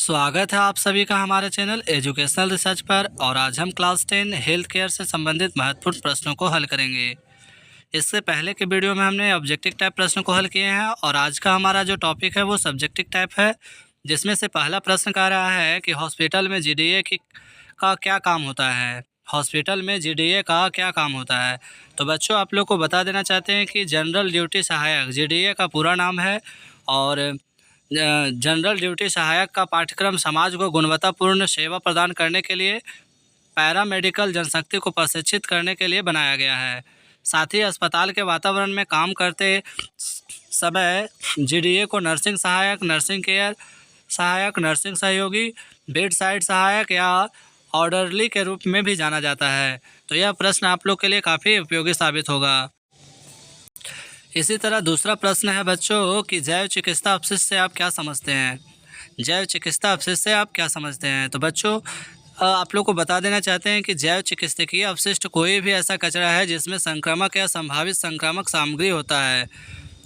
स्वागत है आप सभी का हमारे चैनल एजुकेशनल रिसर्च पर। और आज हम क्लास 10 हेल्थ केयर से संबंधित महत्वपूर्ण प्रश्नों को हल करेंगे। इससे पहले के वीडियो में हमने ऑब्जेक्टिव टाइप प्रश्नों को हल किए हैं और आज का हमारा जो टॉपिक है वो सब्जेक्टिव टाइप है, जिसमें से पहला प्रश्न कह रहा है कि हॉस्पिटल में जीडीए का क्या काम होता है। हॉस्पिटल में जीडीए का क्या काम होता है। तो बच्चों, आप लोग को बता देना चाहते हैं कि जनरल ड्यूटी सहायक जीडीए का पूरा नाम है। और जनरल ड्यूटी सहायक का पाठ्यक्रम समाज को गुणवत्तापूर्ण सेवा प्रदान करने के लिए पैरामेडिकल जनशक्ति को प्रशिक्षित करने के लिए बनाया गया है। साथ ही अस्पताल के वातावरण में काम करते समय जीडीए को नर्सिंग सहायक, नर्सिंग केयर सहायक, नर्सिंग सहयोगी, बेड साइड सहायक या ऑर्डरली के रूप में भी जाना जाता है। तो यह प्रश्न आप लोग के लिए काफ़ी उपयोगी साबित होगा। इसी तरह दूसरा प्रश्न है बच्चों कि जैव चिकित्सा अपशिष्ट से आप क्या समझते हैं। जैव चिकित्सा अपशिष्ट से आप क्या समझते हैं। तो बच्चों, आप लोग को बता देना चाहते हैं कि जैव चिकित्सकीय अपशिष्ट कोई भी ऐसा कचरा है जिसमें संक्रामक या संभावित संक्रामक सामग्री होता है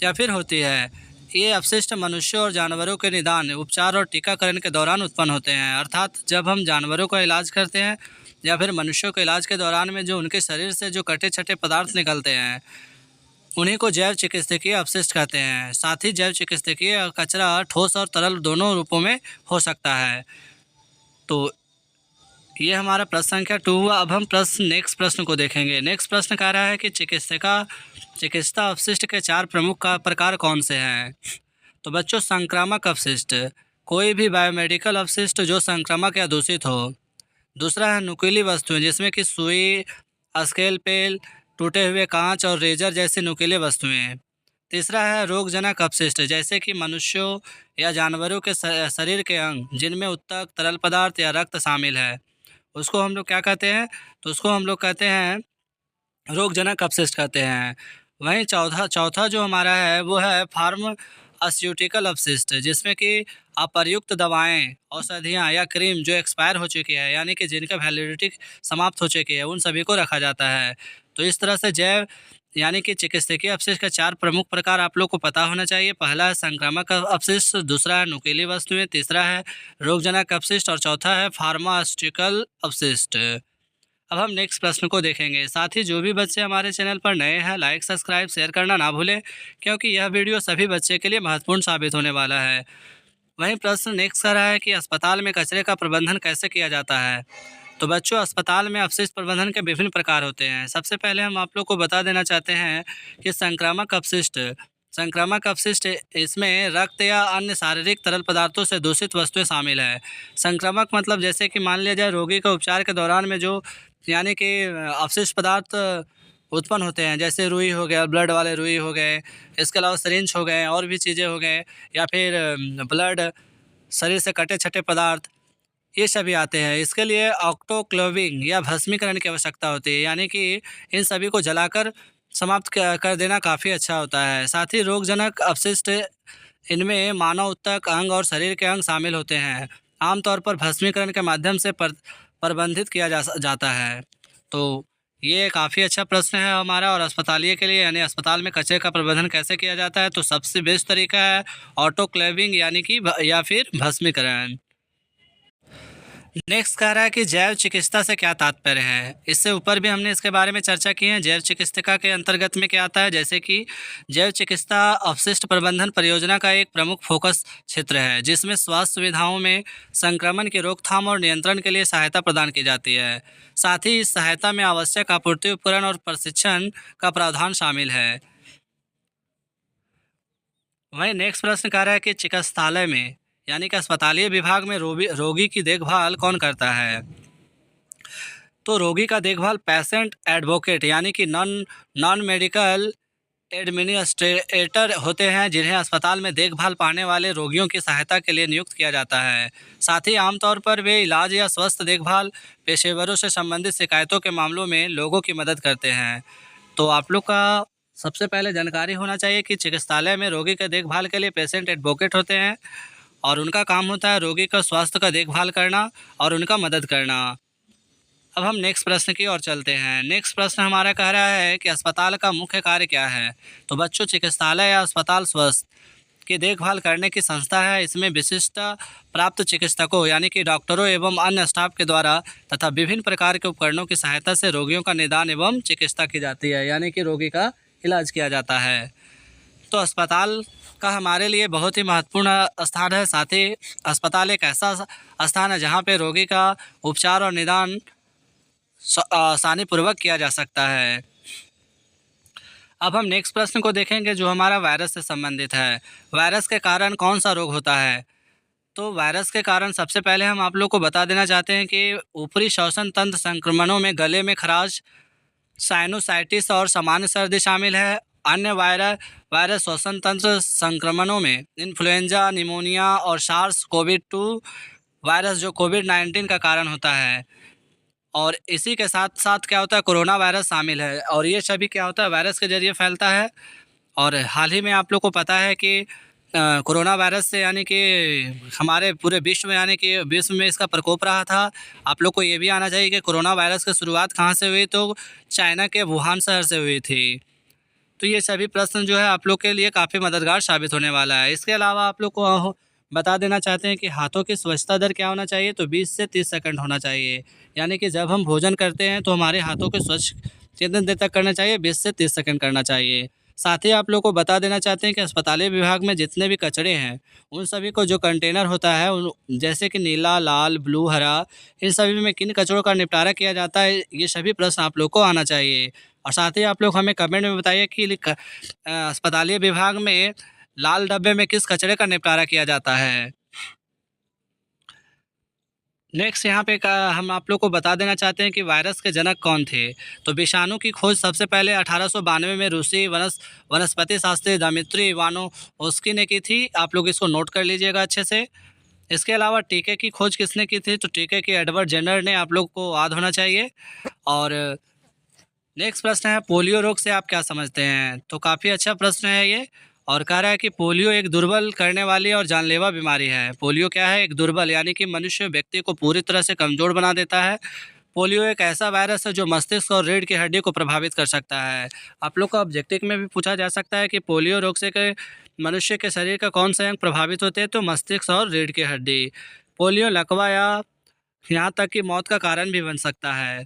या फिर होती है। ये अपशिष्ट मनुष्यों और जानवरों के निदान, उपचार और टीकाकरण के दौरान उत्पन्न होते हैं। अर्थात जब हम जानवरों का इलाज करते हैं या फिर मनुष्यों के इलाज के दौरान में जो उनके शरीर से जो कटे छटे पदार्थ निकलते हैं, उन्हीं को जैव चिकित्सकीय अपशिष्ट कहते हैं। साथ ही जैव चिकित्सकीय कचरा ठोस और तरल दोनों रूपों में हो सकता है। तो ये हमारा प्रश्न संख्या 2 हुआ। अब हम नेक्स्ट प्रश्न को देखेंगे। नेक्स्ट प्रश्न कह रहा है कि चिकित्सा अपशिष्ट के 4 प्रमुख का प्रकार कौन से हैं। तो बच्चों, संक्रामक अपशिष्ट, कोई भी बायोमेडिकल अपशिष्ट जो संक्रामक या दूषित हो। दूसरा है नुकीली वस्तुएं, जिसमें कि सुई, स्केलपेल, टूटे हुए कांच और रेजर जैसी नुकीली वस्तुएं। तीसरा है रोगजनक अपशिष्ट, जैसे कि मनुष्यों या जानवरों के शरीर के अंग जिनमें उत्तक, तरल पदार्थ या रक्त शामिल है, उसको हम लोग क्या कहते हैं। तो उसको हम लोग कहते हैं रोगजनक अपशिष्ट कहते हैं। वहीं चौथा जो हमारा है वो है फार्मास्यूटिकल अपशिष्ट, जिसमें कि अप्रयुक्त दवाएं, औषधियां या क्रीम जो एक्सपायर हो चुकी है, यानी कि जिनका वैलिडिटी समाप्त हो चुकी है, उन सभी को रखा जाता है। तो इस तरह से जैव यानी कि चिकित्सकीय अपशिष्ट का 4 प्रमुख प्रकार आप लोग को पता होना चाहिए। पहला है संक्रामक अपशिष्ट, दूसरा है नुकीली वस्तुएं, तीसरा है रोगजनक अपशिष्ट और चौथा है फार्मास्यूटिकल अपशिष्ट। अब हम नेक्स्ट प्रश्न को देखेंगे। साथ ही जो भी बच्चे हमारे चैनल पर नए हैं, लाइक, सब्सक्राइब, शेयर करना ना भूलें, क्योंकि यह वीडियो सभी बच्चे के लिए महत्वपूर्ण साबित होने वाला है। वहीं प्रश्न नेक्स्ट कर रहा है कि अस्पताल में कचरे का प्रबंधन कैसे किया जाता है। तो बच्चों, अस्पताल में अपशिष्ट प्रबंधन के विभिन्न प्रकार होते हैं। सबसे पहले हम आप लोग को बता देना चाहते हैं कि संक्रामक अपशिष्ट, इसमें रक्त या अन्य शारीरिक तरल पदार्थों से दूषित वस्तुएं शामिल है। संक्रामक मतलब जैसे कि मान लिया जाए रोगी के उपचार के दौरान में जो यानी कि अवशिष्ट पदार्थ उत्पन्न होते हैं, जैसे रुई हो गया, ब्लड वाले रुई हो गए, इसके अलावा सिरिंज हो गए, और भी चीज़ें हो गए, या फिर ब्लड, शरीर से कटे छटे पदार्थ, ये सभी आते हैं। इसके लिए ऑटोक्लेविंग या भस्मीकरण की आवश्यकता होती है, यानी कि इन सभी को जलाकर समाप्त कर देना काफ़ी अच्छा होता है। साथ ही रोगजनक अपशिष्ट, इनमें मानव ऊतक, अंग और शरीर के अंग शामिल होते हैं। आमतौर पर भस्मीकरण के माध्यम से प्रबंधित किया जाता है। तो ये काफ़ी अच्छा प्रश्न है हमारा। और अस्पतालिए के लिए, यानी अस्पताल में कचरे का प्रबंधन कैसे किया जाता है, तो सबसे बेस्ट तरीका है ऑटोक्लेविंग यानी कि या फिर भस्मीकरण। नेक्स्ट कह रहा है कि जैव चिकित्सा से क्या तात्पर्य है। इससे ऊपर भी हमने इसके बारे में चर्चा की है। जैव चिकित्सा के अंतर्गत में क्या आता है, जैसे कि जैव चिकित्सा अपशिष्ट प्रबंधन परियोजना का एक प्रमुख फोकस क्षेत्र है, जिसमें स्वास्थ्य सुविधाओं में संक्रमण की रोकथाम और नियंत्रण के लिए सहायता प्रदान की जाती है। साथ ही इस सहायता में आवश्यक आपूर्ति उपकरण और प्रशिक्षण का प्रावधान शामिल है। वहीं नेक्स्ट प्रश्न कह रहा है कि चिकित्सालय में यानी कि अस्पतालीय विभाग में रोगी की देखभाल कौन करता है। तो रोगी का देखभाल पेशेंट एडवोकेट यानी कि नॉन मेडिकल एडमिनिस्ट्रेटर होते हैं, जिन्हें अस्पताल में देखभाल पाने वाले रोगियों की सहायता के लिए नियुक्त किया जाता है। साथ ही आमतौर पर वे इलाज या स्वास्थ्य देखभाल पेशेवरों से संबंधित शिकायतों के मामलों में लोगों की मदद करते हैं। तो आप लोग का सबसे पहले जानकारी होना चाहिए कि चिकित्सालय में रोगी के देखभाल के लिए पेशेंट एडवोकेट होते हैं, और उनका काम होता है रोगी का स्वास्थ्य का देखभाल करना और उनका मदद करना। अब हम नेक्स्ट प्रश्न की ओर चलते हैं। नेक्स्ट प्रश्न हमारा कह रहा है कि अस्पताल का मुख्य कार्य क्या है। तो बच्चों, चिकित्सालय या अस्पताल स्वास्थ्य की देखभाल करने की संस्था है। इसमें विशिष्टता प्राप्त चिकित्सकों यानी कि डॉक्टरों एवं अन्य स्टाफ के द्वारा तथा विभिन्न प्रकार के उपकरणों की सहायता से रोगियों का निदान एवं चिकित्सा की जाती है, यानी कि रोगी का इलाज किया जाता है। तो अस्पताल का हमारे लिए बहुत ही महत्वपूर्ण स्थान है। साथ ही अस्पताल एक ऐसा स्थान है जहाँ पे रोगी का उपचार और निदान आसानीपूर्वक किया जा सकता है। अब हम नेक्स्ट प्रश्न को देखेंगे जो हमारा वायरस से संबंधित है। वायरस के कारण कौन सा रोग होता है? तो वायरस के कारण सबसे पहले हम आप लोग को बता देना चाहते हैं कि ऊपरी श्वसन तंत्र संक्रमणों में गले में खराश, साइनोसाइटिस और सामान्य सर्दी शामिल है। अन्य वायरस श्वसन तंत्र संक्रमणों में इन्फ्लुएंजा, निमोनिया और सार्स कोविड-2 वायरस जो कोविड-19 का कारण होता है। और इसी के साथ साथ क्या होता है, कोरोना वायरस शामिल है और ये सभी क्या होता है, वायरस के जरिए फैलता है। और हाल ही में आप लोग को पता है कि कोरोना वायरस से यानी कि हमारे पूरे विश्व में यानी कि विश्व में इसका प्रकोप रहा था। आप लोग को ये भी आना चाहिए कि कोरोना वायरस की शुरुआत कहाँ से हुई, तो चाइना के वुहान शहर से हुई थी। तो ये सभी प्रश्न जो है आप लोग के लिए काफ़ी मददगार साबित होने वाला है। इसके अलावा आप लोग को बता देना चाहते हैं कि हाथों की स्वच्छता दर क्या होना चाहिए, तो 20 से 30 सेकंड होना चाहिए। यानी कि जब हम भोजन करते हैं तो हमारे हाथों को स्वच्छ कितने देर तक करना चाहिए, 20 से 30 सेकंड करना चाहिए। साथ ही आप लोग को बता देना चाहते हैं कि अस्पताली विभाग में जितने भी कचरे हैं उन सभी को जो कंटेनर होता है जैसे कि नीला, लाल, ब्लू, हरा, इन सभी में किन कचरों का निपटारा किया जाता है, ये सभी प्रश्न आप लोग को आना चाहिए। और साथ ही आप लोग हमें कमेंट में बताइए कि अस्पतालीय विभाग में लाल डब्बे में किस कचरे का निपटारा किया जाता है। नेक्स्ट यहाँ पे हम आप लोग को बता देना चाहते हैं कि वायरस के जनक कौन थे। तो विषाणु की खोज सबसे पहले 1892 में रूसी वनस्पति शास्त्री दिमित्री इवानोव्स्की ने की थी। आप लोग इसको नोट कर लीजिएगा अच्छे से। इसके अलावा टीके की खोज किसने की थी, तो टीके की एडवर्ड जेनर ने, आप लोग को याद होना चाहिए। और नेक्स्ट प्रश्न है, पोलियो रोग से आप क्या समझते हैं? तो काफ़ी अच्छा प्रश्न है ये। और कह रहा है कि पोलियो एक दुर्बल करने वाली और जानलेवा बीमारी है। पोलियो क्या है, एक दुर्बल यानी कि मनुष्य व्यक्ति को पूरी तरह से कमज़ोर बना देता है। पोलियो एक ऐसा वायरस है जो मस्तिष्क और रीढ़ की हड्डी को प्रभावित कर सकता है। आप लोग को ऑब्जेक्टिव में भी पूछा जा सकता है कि पोलियो रोग से मनुष्य के शरीर का कौन सा अंग प्रभावित होते हैं, तो मस्तिष्क और रीढ़ की हड्डी। पोलियो लकवा या यहाँ तक कि मौत का कारण भी बन सकता है।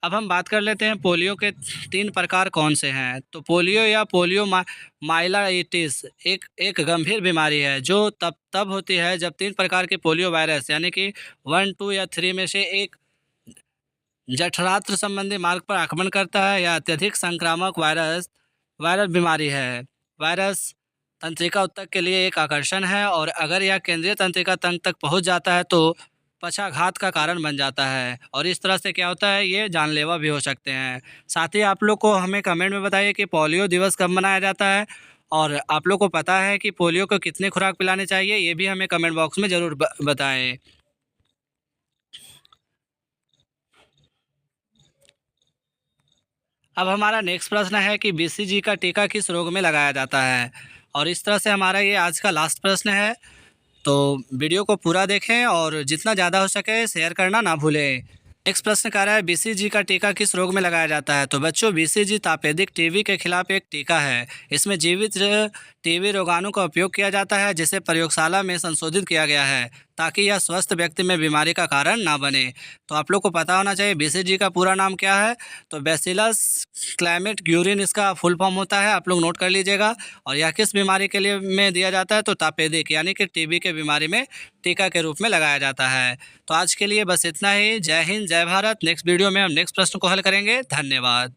अब हम बात कर लेते हैं पोलियो के 3 प्रकार कौन से हैं। तो पोलियो या माइलाइटिस एक गंभीर बीमारी है जो तब होती है जब 3 प्रकार के पोलियो वायरस यानी कि 1, 2 या 3 में से एक जठरांत्र संबंधी मार्ग पर आक्रमण करता है या अत्यधिक संक्रामक वायरस बीमारी है। वायरस तंत्रिका ऊतक के लिए एक आकर्षण है और अगर यह केंद्रीय तंत्रिका तंत्र तक पहुंच जाता है तो पक्षाघात का कारण बन जाता है और इस तरह से क्या होता है, ये जानलेवा भी हो सकते हैं। साथ ही आप लोग को हमें कमेंट में बताइए कि पोलियो दिवस कब मनाया जाता है और आप लोग को पता है कि पोलियो को कितने खुराक पिलाने चाहिए, ये भी हमें कमेंट बॉक्स में ज़रूर बताएं। अब हमारा नेक्स्ट प्रश्न है कि BCG का टीका किस रोग में लगाया जाता है, और इस तरह से हमारा ये आज का लास्ट प्रश्न है। तो वीडियो को पूरा देखें और जितना ज़्यादा हो सके शेयर करना ना भूलें। नेक्स्ट प्रश्न कह रहा है BCG का टीका किस रोग में लगाया जाता है। तो बच्चों, BCG तापेदिक टीबी के खिलाफ एक टीका है। इसमें जीवित टीबी रोगाणु का उपयोग किया जाता है जिसे प्रयोगशाला में संशोधित किया गया है ताकि यह स्वस्थ व्यक्ति में बीमारी का कारण ना बने। तो आप लोग को पता होना चाहिए BCG का पूरा नाम क्या है, तो बैसिलस क्लाइमेट ग्यूरिन इसका फुल फॉर्म होता है, आप लोग नोट कर लीजिएगा। और यह किस बीमारी के लिए में दिया जाता है, तो तापेदिक यानी कि टीबी के बीमारी में टीका के रूप में लगाया जाता है। तो आज के लिए बस इतना ही। जय हिंद, जय भारत। नेक्स्ट वीडियो में हम नेक्स्ट प्रश्न को हल करेंगे। धन्यवाद।